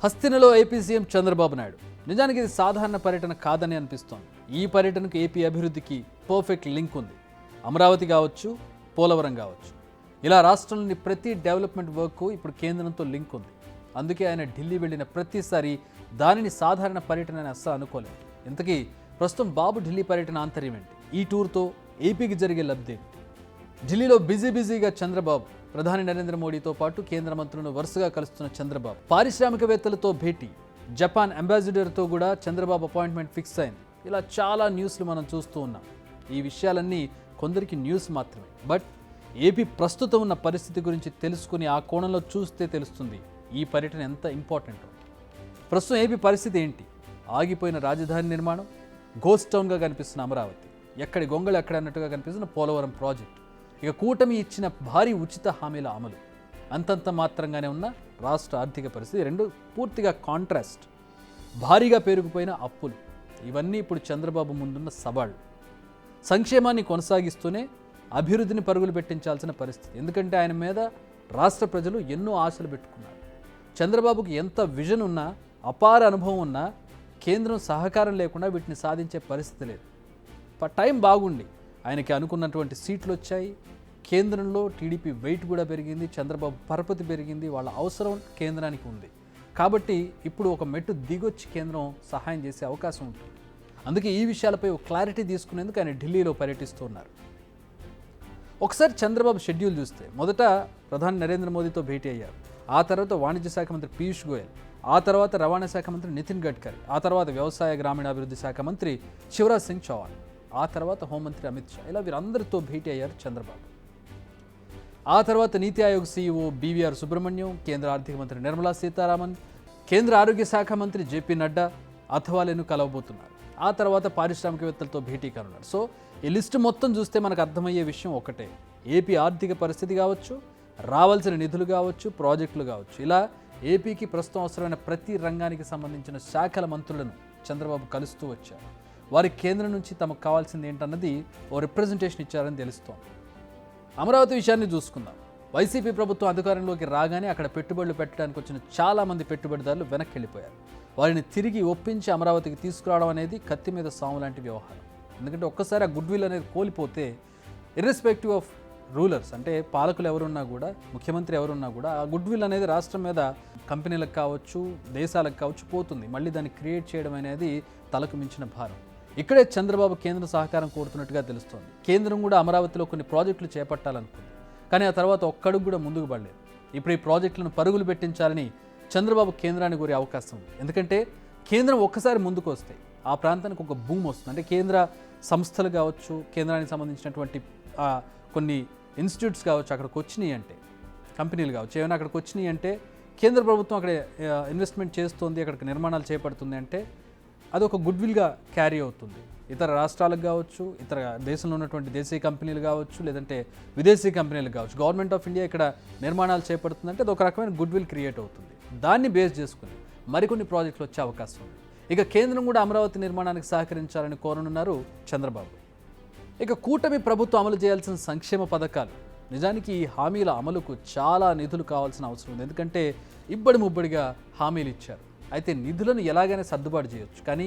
హస్తినలో AP CM Chandrababu Naidu. నిజానికి ఇది సాధారణ పర్యటన కాదని అనిపిస్తోంది. ఈ పర్యటనకు ఏపీ అభివృద్ధికి పర్ఫెక్ట్ లింక్ ఉంది. అమరావతి కావచ్చు, పోలవరం కావచ్చు, ఇలా రాష్ట్రంలోని ప్రతి డెవలప్మెంట్ వర్క్ ఇప్పుడు కేంద్రంతో లింక్ ఉంది. అందుకే ఆయన ఢిల్లీ వెళ్ళిన ప్రతిసారి దానిని సాధారణ పర్యటన అని అస్సలు అనుకోలేదు. ఇంతకీ ప్రస్తుతం బాబు ఢిల్లీ పర్యటన ఆంతర్యం ఏంటి? ఈ టూర్తో ఏపీకి జరిగే లబ్ధి ఏంటి? ఢిల్లీలో బిజీగా చంద్రబాబు. ప్రధాని నరేంద్ర మోడీతో పాటు కేంద్ర మంత్రులను వరుసగా కలుస్తున్న చంద్రబాబు. పారిశ్రామికవేత్తలతో భేటీ, జపాన్ అంబాసిడర్తో కూడా చంద్రబాబు అపాయింట్మెంట్ ఫిక్స్ అయింది. ఇలా చాలా న్యూస్లు మనం చూస్తూ ఉన్నాం. ఈ విషయాలన్నీ కొందరికి న్యూస్ మాత్రమే. బట్ ఏపీ ప్రస్తుతం ఉన్న పరిస్థితి గురించి తెలుసుకుని ఆ కోణంలో చూస్తే తెలుస్తుంది ఈ పర్యటన ఎంత ఇంపార్టెంట్. ప్రస్తుతం ఏపీ పరిస్థితి ఏంటి? ఆగిపోయిన రాజధాని నిర్మాణం, గోస్ట్ టౌన్గా కనిపిస్తున్న అమరావతి, ఎక్కడి గొంగళి ఎక్కడ అన్నట్టుగా కనిపిస్తున్న పోలవరం ప్రాజెక్టు, ఇక కూటమి ఇచ్చిన భారీ ఉచిత హామీల అమలు, అంతంత మాత్రంగానే ఉన్న రాష్ట్ర ఆర్థిక పరిస్థితి, రెండు పూర్తిగా కాంట్రాస్ట్. భారీగా పెరిగిపోయిన అప్పులు, ఇవన్నీ ఇప్పుడు చంద్రబాబు ముందున్న సవాళ్ళు. సంక్షేమాన్ని కొనసాగిస్తూనే అభివృద్ధిని పరుగులు పెట్టించాల్సిన పరిస్థితి. ఎందుకంటే ఆయన మీద రాష్ట్ర ప్రజలు ఎన్నో ఆశలు పెట్టుకున్నారు. చంద్రబాబుకి ఎంత విజన్ ఉన్నా, అపార అనుభవం ఉన్నా, కేంద్రం సహకారం లేకుండా వీటిని సాధించే పరిస్థితి లేదు. టైం బాగుండి ఆయనకి అనుకున్నటువంటి సీట్లు వచ్చాయి. కేంద్రంలో టీడీపీ వెయిట్ కూడా పెరిగింది, చంద్రబాబు పరపతి పెరిగింది, వాళ్ళ అవసరం కేంద్రానికి ఉంది. కాబట్టి ఇప్పుడు ఒక మెట్టు దిగొచ్చి కేంద్రం సహాయం చేసే అవకాశం ఉంటుంది. అందుకే ఈ విషయాలపై ఒక క్లారిటీ తీసుకునేందుకు ఆయన ఢిల్లీలో పర్యటిస్తూ ఉన్నారు. ఒకసారి చంద్రబాబు షెడ్యూల్ చూస్తే మొదట ప్రధాని నరేంద్ర మోదీతో భేటీ అయ్యారు. ఆ తర్వాత వాణిజ్య శాఖ మంత్రి పీయూష్ గోయల్, ఆ తర్వాత రవాణా శాఖ మంత్రి నితిన్ గడ్కరీ, ఆ తర్వాత వ్యవసాయ గ్రామీణాభివృద్ధి శాఖ మంత్రి శివరాజ్ సింగ్ చౌహాన్, ఆ తర్వాత హోంమంత్రి అమిత్ షా, ఇలా వీరందరితో భేటీ అయ్యారు చంద్రబాబు. ఆ తర్వాత నీతి ఆయోగ్ సీఈఓ బీవీఆర్ సుబ్రహ్మణ్యం, కేంద్ర ఆర్థిక మంత్రి నిర్మలా సీతారామన్, కేంద్ర ఆరోగ్య శాఖ మంత్రి జేపీ నడ్డా, అథవాలేను కలవబోతున్నారు. ఆ తర్వాత పారిశ్రామికవేత్తలతో భేటీ కానున్నారు. సో ఈ లిస్టు మొత్తం చూస్తే మనకు అర్థమయ్యే విషయం ఒకటే: ఏపీ ఆర్థిక పరిస్థితి కావచ్చు, రావాల్సిన నిధులు కావచ్చు, ప్రాజెక్టులు కావచ్చు, ఇలా ఏపీకి ప్రస్తుతం అవసరమైన ప్రతి రంగానికి సంబంధించిన శాఖల మంత్రులను చంద్రబాబు కలుస్తూ వచ్చారు. వారి కేంద్రం నుంచి తమకు కావాల్సింది ఏంటన్నది ఓ రిప్రజెంటేషన్ ఇచ్చారని తెలుస్తోంది. అమరావతి విషయాన్ని చూసుకుందాం. వైసీపీ ప్రభుత్వం అధికారంలోకి రాగానే అక్కడ పెట్టుబడులు పెట్టడానికి వచ్చిన చాలామంది పెట్టుబడిదారులు వెనక్కి వెళ్ళిపోయారు. వారిని తిరిగి ఒప్పించి అమరావతికి తీసుకురావడం అనేది కత్తి మీద సాము లాంటి వ్యవహారం. ఎందుకంటే ఒక్కసారి ఆ గుడ్ విల్ అనేది కోల్పోతే, ఇర్రెస్పెక్టివ్ ఆఫ్ రూలర్స్, అంటే పాలకులు ఎవరున్నా కూడా, ముఖ్యమంత్రి ఎవరున్నా కూడా, ఆ గుడ్ విల్ అనేది రాష్ట్రం మీద కంపెనీలకు కావచ్చు, దేశాలకు కావచ్చు పోతుంది. మళ్ళీ దాన్ని క్రియేట్ చేయడం అనేది తలకు మించిన భారం. ఇక్కడే చంద్రబాబు కేంద్ర సహకారం కోరుతున్నట్టుగా తెలుస్తోంది. కేంద్రం కూడా అమరావతిలో కొన్ని ప్రాజెక్టులు చేపట్టాలనుకుంది, కానీ ఆ తర్వాత ఒక్కడుగు కూడా ముందుకు పడలేదు. ఇప్పుడు ఈ ప్రాజెక్టులను పరుగులు పెట్టించాలని చంద్రబాబు కేంద్రాన్ని కోరే అవకాశం ఉంది. ఎందుకంటే కేంద్రం ఒక్కసారి ముందుకు వస్తే ఆ ప్రాంతానికి ఒక భూమి వస్తుంది. అంటే కేంద్ర సంస్థలు కావచ్చు, కేంద్రానికి సంబంధించినటువంటి కొన్ని ఇన్స్టిట్యూట్స్ కావచ్చు, అక్కడికి వచ్చినాయి అంటే, కంపెనీలు కావచ్చు, ఏమైనా అక్కడికి వచ్చినాయి అంటే, కేంద్ర ప్రభుత్వం అక్కడ ఇన్వెస్ట్మెంట్ చేస్తుంది, అక్కడికి నిర్మాణాలు చేపడుతుంది అంటే అది ఒక గుడ్ విల్గా క్యారీ అవుతుంది. ఇతర రాష్ట్రాలకు కావచ్చు, ఇతర దేశంలో ఉన్నటువంటి దేశీయ కంపెనీలు కావచ్చు, లేదంటే విదేశీ కంపెనీలు కావచ్చు, గవర్నమెంట్ ఆఫ్ ఇండియా ఇక్కడ నిర్మాణాలు చేపడుతుందంటే అది ఒక రకమైన గుడ్ విల్ క్రియేట్ అవుతుంది. దాన్ని బేస్ చేసుకుని మరికొన్ని ప్రాజెక్టులు వచ్చే అవకాశం ఉంది. ఇక కేంద్రం కూడా అమరావతి నిర్మాణానికి సహకరించాలని కోరనున్నారు చంద్రబాబు. ఇక కూటమి ప్రభుత్వం అమలు చేయాల్సిన సంక్షేమ పథకాలు, నిజానికి ఈ హామీల అమలుకు చాలా నిధులు కావాల్సిన అవసరం ఉంది. ఎందుకంటే ఇబ్బడి ముబ్బడిగా హామీలు ఇచ్చారు. అయితే నిధులను ఎలాగైనా సర్దుబాటు చేయొచ్చు, కానీ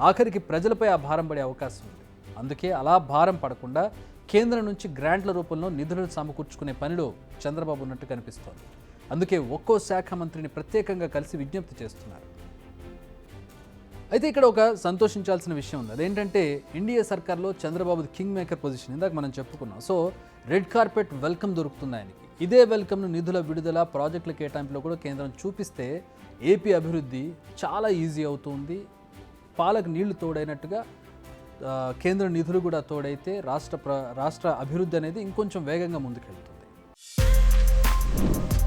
ఆఖరికి ప్రజలపై ఆ భారం పడే అవకాశం ఉంది. అందుకే అలా భారం పడకుండా కేంద్రం నుంచి గ్రాంట్ల రూపంలో నిధులను సమకూర్చుకునే పనిలో చంద్రబాబు ఉన్నట్టు కనిపిస్తోంది. అందుకే ఒక్కో శాఖ మంత్రిని ప్రత్యేకంగా కలిసి విజ్ఞప్తి చేస్తున్నారు. అయితే ఇక్కడ ఒక సంతోషించాల్సిన విషయం ఉంది. అదేంటంటే ఎన్డీఏ సర్కార్లో చంద్రబాబుది కింగ్ మేకర్ పొజిషన్, ఇందాక మనం చెప్పుకున్నాం. సో రెడ్ కార్పెట్ వెల్కమ్ దొరుకుతుంది ఆయనకి. ఇదే వెల్కమ్ను నిధుల విడుదల, ప్రాజెక్టుల కేటాయింపులో కూడా కేంద్రం చూపిస్తే ఏపీ అభివృద్ధి చాలా ఈజీ అవుతుంది. పాలకు నీళ్లు తోడైనట్టుగా కేంద్ర నిధులు కూడా తోడైతే రాష్ట్ర అభివృద్ధి అనేది ఇంకొంచెం వేగంగా ముందుకెళ్తుంది.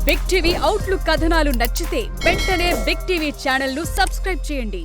బిగ్ టీవీ అవుట్లుక్ కథనాలు నచ్చితే వెంటనే బిగ్ టీవీ ఛానల్ ను సబ్స్క్రైబ్ చేయండి.